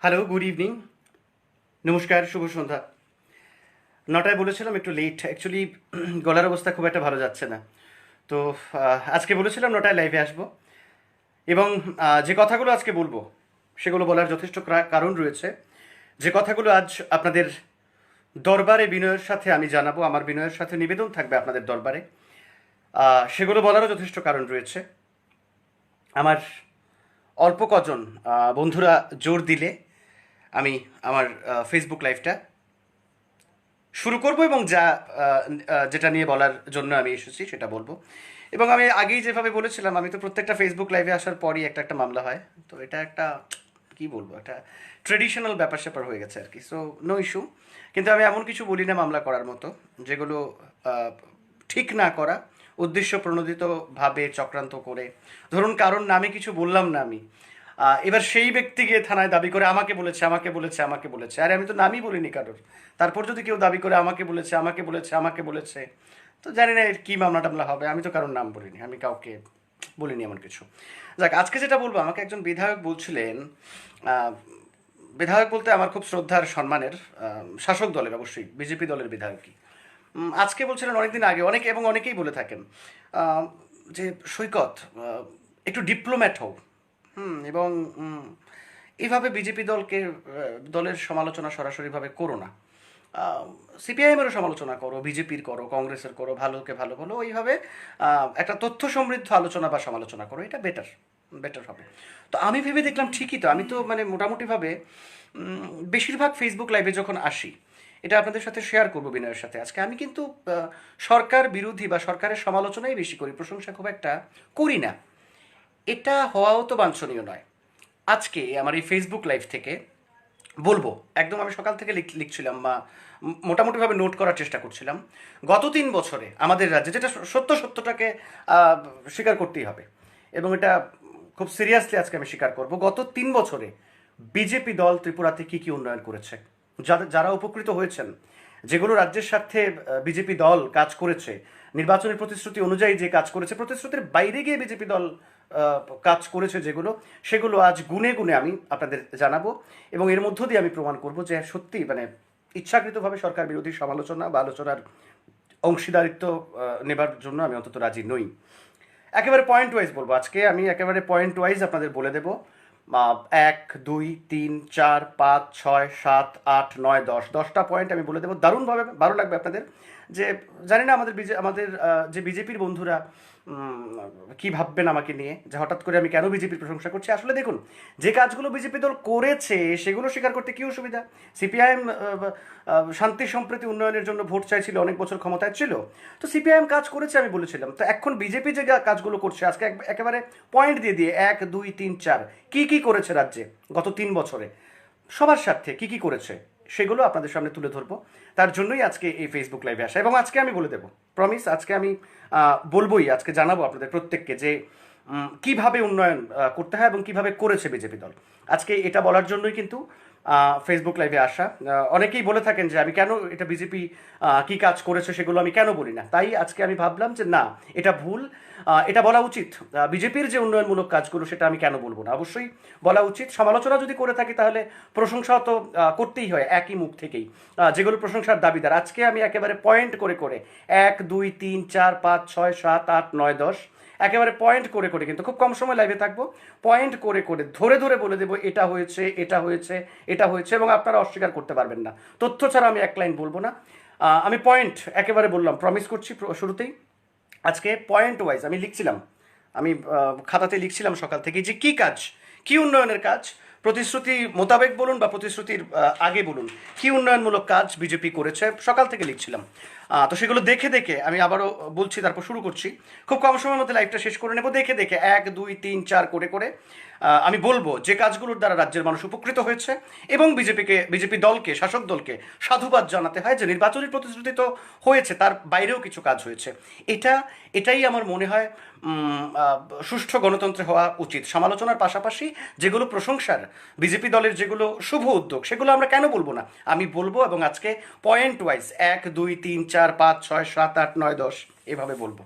Hello, good evening, নমস্কার, শুভ সন্ধ্যা। 9টায় বলেছিলাম, একটু লেট অ্যাকচুয়ালি। গলার অবস্থা খুব একটা ভালো যাচ্ছে না। তো আজকে বলেছিলাম 9টায় লাইভে আসবো এবং যে কথাগুলো আজকে বলবো সেগুলো বলার যথেষ্ট কারণ রয়েছে। যে কথাগুলো আজ আপনাদের দরবারে বিনয়ের সাথে আমি জানাবো, আমার বিনয়ের সাথে নিবেদন থাকবে আপনাদের দরবারে, সেগুলো বলারও যথেষ্ট কারণ রয়েছে। আমার অল্প কজন বন্ধুরা জোর দিলে আমি আমার ফেসবুক লাইভটা শুরু করব এবং যেটা নিয়ে বলার জন্য আমি এসেছি সেটা বলবো। এবং আমি আগেই যেভাবে বলেছিলাম, আমি তো প্রত্যেকটা ফেসবুক লাইভে আসার পরই একটা একটা মামলা হয়। তো এটা একটা কি বলবো, একটা ট্রেডিশনাল ব্যাপার স্যাপার হয়ে গেছে আর কি। So no issue. কিন্তু আমি এমন কিছু বলি না মামলা করার মতো, যেগুলো আহ, ঠিক না করা, উদ্দেশ্য প্রণোদিতভাবে চক্রান্ত করে। ধরুন কারোর নামে কিছু বললাম না আমি, এবার সেই ব্যক্তি গিয়ে থানায় দাবি করে আমাকে বলেছে, আমাকে বলেছে, আমাকে বলেছে। আরে আমি তো নামই বলিনি কারোর। তারপর যদি কেউ দাবি করে আমাকে বলেছে, আমাকে বলেছে, আমাকে বলেছে, তো জানি না এর কী মামলা টামলা হবে। আমি তো কারোর নাম বলিনি, আমি কাউকে বলিনি এমন কিছু। যাক, আজকে যেটা বলবো, আমাকে একজন বিধায়ক বলছিলেন, আহ, বিধায়ক বলতে আমার খুব শ্রদ্ধার সম্মানের, শাসক দলের, অবশ্যই বিজেপি দলের বিধায়কই। আজকে বলছিলেন, অনেকদিন আগে অনেকে এবং অনেকেই বলে থাকেন, আহ, যে সৈকত, একটু ডিপ্লোম্যাট হও। এবং এইভাবে বিজেপি দলের সমালোচনা সরাসরিভাবে করো না। সিপিআইএমেরও সমালোচনা করো, বিজেপির করো, কংগ্রেসের করো, ভালোকে ভালো বলো, ওইভাবে একটা তথ্য সমৃদ্ধ আলোচনা বা সমালোচনা করো, এটা বেটার বেটার হবে। তো আমি ভেবে দেখলাম ঠিকই তো, আমি তো মানে মোটামুটিভাবে বেশিরভাগ ফেসবুক লাইভে যখন আসি, এটা আপনাদের সাথে শেয়ার করবো বিনয়ের সাথে আজকে, আমি কিন্তু সরকার বিরোধী বা সরকারের সমালোচনাই বেশি করি, প্রশংসা খুব একটা করি না। এটা হওয়াও তো বাঞ্ছনীয় নয়। আজকে আমার এই ফেসবুক লাইভ থেকে বলবো, একদম আমি সকাল থেকে লিখছিলাম বা মোটামুটিভাবে নোট করার চেষ্টা করছিলাম, গত 3 বছরে আমাদের রাজ্যে, যেটা সত্যটাকে আহ, স্বীকার করতেই হবে এবং এটা খুব সিরিয়াসলি আজকে আমি স্বীকার করব, গত 3 বছরে বিজেপি দল ত্রিপুরাতে কী কী উন্নয়ন করেছে, যারা উপকৃত হয়েছেন, যেগুলো রাজ্যের স্বার্থে বিজেপি দল কাজ করেছে, নির্বাচনের প্রতিশ্রুতি অনুযায়ী যে কাজ করেছে, প্রতিশ্রুতির বাইরে গিয়ে বিজেপি দল কাজ করেছে যেগুলো, সেগুলো আজ গুনে গুনে আমি আপনাদের জানাবো এবং এর মধ্য দিয়ে আমি প্রমাণ করব যে সত্যি মানে ইচ্ছাকৃতভাবে সরকার বিরোধী সমালোচনা বা আলোচনার অংশীদারিত্ব নেবার জন্য আমি অন্তত রাজি নই। একেবারে পয়েন্ট ওয়াইজ বলবো আজকে, আমি একেবারে পয়েন্ট ওয়াইজ আপনাদের বলে দেবো। 1, 2, 3, 4, 5, 6, 7, 8, 9, 10, 10টা পয়েন্ট আমি বলে দেবো, দারুণভাবে ভালো লাগবে আপনাদের। যে জানি না আমাদের যে বিজেপির বন্ধুরা কি ভাববেন আমাকে নিয়ে, যে হঠাৎ করে আমি কেন বিজেপির প্রশংসা করছি। আসলে দেখুন, যে কাজগুলো বিজেপি দল করেছে সেগুলো স্বীকার করতে কী অসুবিধা। সিপিআইএম শান্তি সম্প্রীতি উন্নয়নের জন্য ভোট চাইছিল, অনেক বছর ক্ষমতায় ছিল, তো সিপিআইএম কাজ করেছে আমি বলেছিলাম। তো এখন বিজেপি যে কাজগুলো করছে, আজকে একেবারে পয়েন্ট দিয়ে দিয়ে 1, 2, 3, 4 কি কি করেছে রাজ্যে গত 3 বছরে, সবার স্বার্থে কি কি করেছে, সেগুলো আপনাদের সামনে তুলে ধরবো। তার জন্যই আজকে এই ফেসবুক লাইভে আসা এবং আজকে আমি বলে দেবো, প্রমিস, আজকে আমি বলবোই, আজকে জানাবো আপনাদের প্রত্যেককে যে কিভাবে উন্নয়ন করতে হয় এবং কিভাবে করেছে বিজেপি দল। আজকে এটা বলার জন্যই কিন্তু ফেসবুক লাইভে আসা। অনেকেই বলে থাকেন যে আমি কেন এটা বিজেপি কি কাজ করেছে সেগুলো আমি কেন বলি না, তাই আজকে আমি ভাবলাম যে না, এটা ভুল, এটা বলা উচিত। বিজেপির যে উন্নয়নমূলক কাজগুলো সেটা আমি কেন বলবো না, অবশ্যই বলা উচিত। সমালোচনা যদি করে থাকি তাহলে প্রশংসা তো করতেই হয় একই মুখ থেকেই, যেগুলো প্রশংসার দাবিদার। আজকে আমি একেবারে পয়েন্ট করে করে 1, 2, 3, 4, 5, 6, 7, 8, 9, 10 একেবারে পয়েন্ট করে করে, কিন্তু খুব কম সময় লাইভে থাকবো, পয়েন্ট করে করে ধরে ধরে বলে দেবো এটা হয়েছে, এটা হয়েছে, এটা হয়েছে, এবং আপনারা অস্বীকার করতে পারবেন না। তথ্য ছাড়া আমি এক লাইন বলবো না। আমি পয়েন্ট একেবারে বললাম, প্রমিস করছি শুরুতেই। আজকে পয়েন্ট ওয়াইজ আমি লিখছিলাম, আমি খাতাতে লিখছিলাম সকাল থেকে, যে কি কাজ, কি উন্নয়নের কাজ, প্রতিশ্রুতি মোতাবেক বলুন বা প্রতিশ্রুতির আগে বলুন, কি উন্নয়নমূলক কাজ বিজেপি করেছে, সকাল থেকে লিখছিলাম। তো সেগুলো দেখে দেখে আমি আবারও বলছি, তারপর শুরু করছি। খুব কম সময়ের মধ্যে লাইভটা শেষ করে নেব। দেখে দেখে 1, 2, 3, 4 করে করে আমি বলবো যে কাজগুলোর দ্বারা রাজ্যের মানুষ উপকৃত হয়েছে এবং বিজেপি দলকে, শাসক দলকে সাধুবাদ জানাতে হয় যে নির্বাচনী প্রতিশ্রুতি তো হয়েছে, তার বাইরেও কিছু কাজ হয়েছে। এটা এটাই আমার মনে হয় সুষ্ঠু গণতন্ত্রে হওয়া উচিত। সমালোচনার পাশাপাশি যেগুলো প্রশংসার, বিজেপি দলের যেগুলো শুভ উদ্যোগ, সেগুলো আমরা কেন বলবো না, আমি বলবো। এবং আজকে পয়েন্ট ওয়াইজ 1, 2, 3, 4, 5, 6, 7, 8, 9, 10 এভাবে বলবো।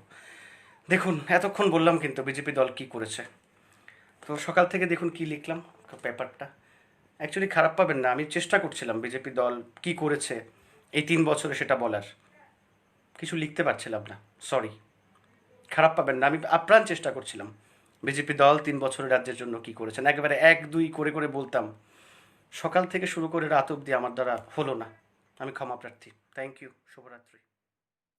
দেখুন, এতক্ষণ বললাম কিন্তু বিজেপি দল কি করেছে। তো সকাল থেকে দেখুন কি লিখলাম পেপারটা, অ্যাকচুয়ালি খারাপ পাবেন না, আমি চেষ্টা করছিলাম বিজেপি দল কি করেছে এই 3 বছরে সেটা বলার, কিছু লিখতে পারছিলাম না, সরি, খারাপ পাবেন না, আমি আপ্রাণ চেষ্টা করছিলাম বিজেপি দল 3 বছরে রাজ্যের জন্য কি করেছেন, একেবারে 1 2 করে করে বলতাম, সকাল থেকে শুরু করে রাত অবধি আমার দ্বারা হলো না, আমি ক্ষমা প্রার্থী। থ্যাংক ইউ, শুভরাত্রি।